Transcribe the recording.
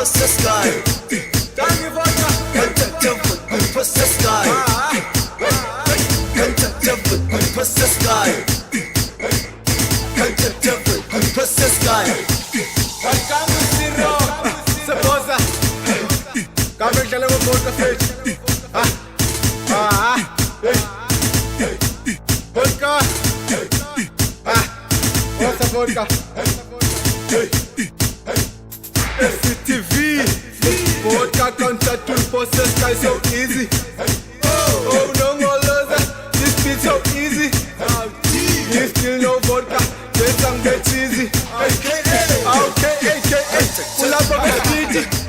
pussy sky. Contact with pussy sky. Contact with pussy sky. Contact with pussy sky. Seposa, kama ngale ngovodka fethu. Vodka. What's vodka? SCTV. Vodka contact to process guy so easy. Oh no ngoloza, this beat so easy. You still no vodka, get some get cheesy. Okay, pull up on the beat.